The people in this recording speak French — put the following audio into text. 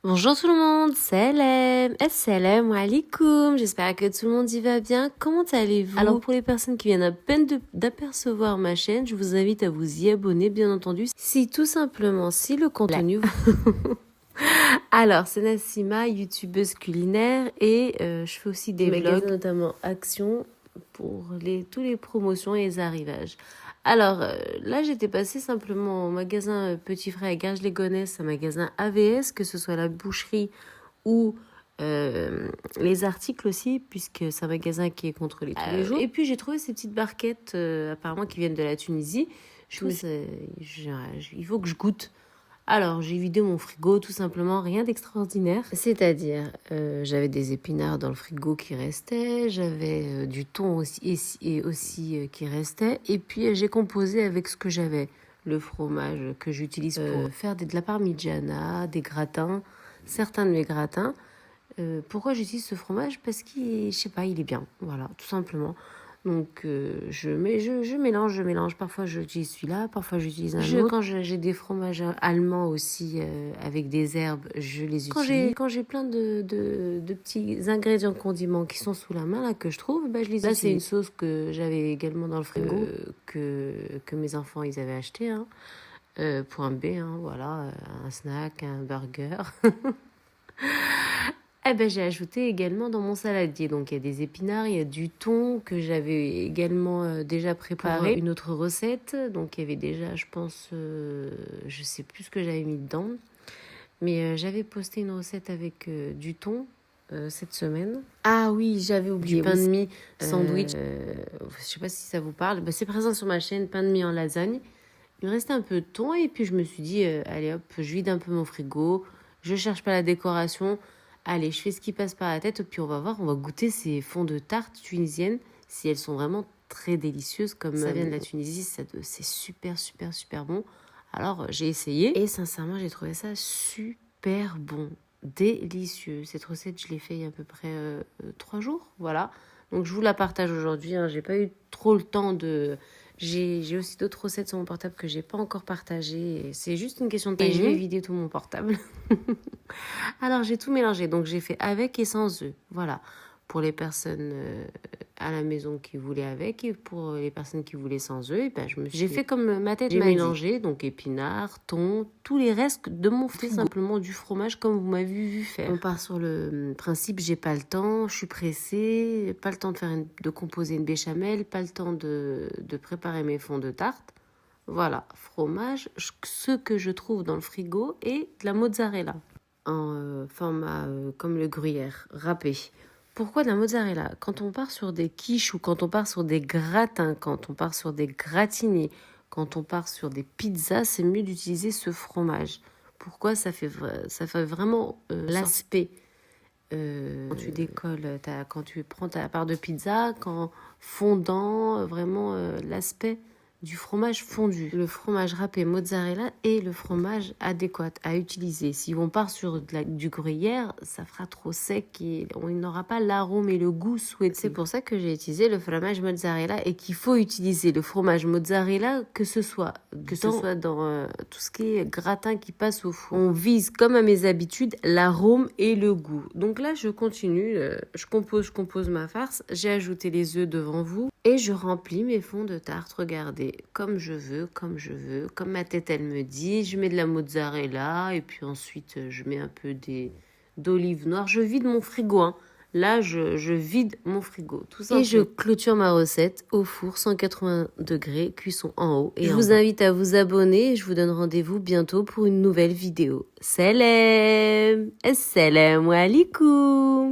Bonjour tout le monde, salam, assalamu alaikum, j'espère que tout le monde y va bien, comment allez-vous? Alors pour les personnes qui viennent à peine d'apercevoir ma chaîne, je vous invite à vous y abonner bien entendu, si tout simplement, si le contenu... Alors c'est Nassima, youtubeuse culinaire et je fais aussi des vlogs, notamment Action, pour tous les promotions et les arrivages. Alors là, j'étais passée simplement au magasin Petit Frère à Garges-les-Gonesse, un magasin AVS, que ce soit la boucherie ou les articles aussi, puisque c'est un magasin qui est contrôlé tous les jours. Et puis j'ai trouvé ces petites barquettes, apparemment qui viennent de la Tunisie. Il faut que je goûte. Alors, j'ai vidé mon frigo, tout simplement, rien d'extraordinaire. C'est-à-dire, j'avais des épinards dans le frigo qui restaient, j'avais du thon aussi qui restait, et puis j'ai composé avec ce que j'avais. Le fromage que j'utilise pour faire de la parmigiana, des gratins, certains de mes gratins. Pourquoi j'utilise ce fromage? Parce qu'il, je sais pas, il est bien, voilà, tout simplement. Donc je mélange. Parfois j'utilise celui-là, parfois j'utilise un autre. Quand j'ai des fromages allemands aussi avec des herbes, je les utilise. Quand j'ai plein de petits ingrédients condiments qui sont sous la main là que je trouve, je les utilise. Là c'est une sauce que j'avais également dans le frigo que mes enfants ils avaient acheté pour un B, voilà, un snack, un burger. J'ai ajouté également dans mon saladier. Donc, il y a des épinards, il y a du thon que j'avais également déjà préparé. Pour une autre recette. Donc, il y avait déjà, je pense, je sais plus ce que j'avais mis dedans. Mais j'avais posté une recette avec du thon cette semaine. Ah oui, j'avais oublié. Du pain de mie, sandwich. Je sais pas si ça vous parle. C'est présent sur ma chaîne, pain de mie en lasagne. Il me restait un peu de thon et puis je me suis dit, allez hop, je vide un peu mon frigo. Je cherche pas la décoration. Allez, je fais ce qui passe par la tête, puis on va voir, on va goûter ces fonds de tarte tunisiennes, si elles sont vraiment très délicieuses, comme ça vient de la Tunisie, c'est super, super, super bon. Alors, j'ai essayé, et sincèrement, j'ai trouvé ça super bon, délicieux. Cette recette, je l'ai fait il y a à peu près 3 jours, voilà. Donc, je vous la partage aujourd'hui, j'ai pas eu trop le temps de... J'ai aussi d'autres recettes sur mon portable que j'ai pas encore partagées. C'est juste une question de timing. Et je vais vider tout mon portable. Alors, j'ai tout mélangé. Donc, j'ai fait avec et sans œufs. Voilà. Pour les personnes à la maison qui voulaient avec et pour les personnes qui voulaient sans œufs, j'ai fait comme ma tête m'a mélangé. Donc, épinards, thon, tous les restes de mon frigo. Simplement du fromage comme vous m'avez vu faire. On part sur le principe, j'ai pas le temps, je suis pressée, pas le temps de composer une béchamel, pas le temps de préparer mes fonds de tarte. Voilà, fromage, ce que je trouve dans le frigo et de la mozzarella en format comme le gruyère, râpé. Pourquoi de la mozzarella? Quand on part sur des quiches ou quand on part sur des gratins, quand on part sur des gratinés, quand on part sur des pizzas, c'est mieux d'utiliser ce fromage. Pourquoi? Ça fait vraiment l'aspect. Quand tu décolles, quand tu prends ta part de pizza, quand fondant, vraiment l'aspect du fromage fondu. Le fromage râpé mozzarella est le fromage adéquat à utiliser. Si on part sur du gruyère, ça fera trop sec et on n'aura pas l'arôme et le goût souhaité. C'est pour ça que j'ai utilisé le fromage mozzarella et qu'il faut utiliser le fromage mozzarella que ce soit dans tout ce qui est gratin qui passe au four. On vise, comme à mes habitudes, l'arôme et le goût. Donc là, je continue, je compose ma farce. J'ai ajouté les œufs devant vous et je remplis mes fonds de tarte. Regardez, comme je veux, comme ma tête elle me dit. Je mets de la mozzarella et puis ensuite je mets un peu d'olive noire. Je vide mon frigo, Là, je vide mon frigo, tout simplement. Et je clôture ma recette au four 180 degrés, cuisson en haut et je vous invite à vous abonner et je vous donne rendez-vous bientôt pour une nouvelle vidéo. Salam! Assalamu alaikum!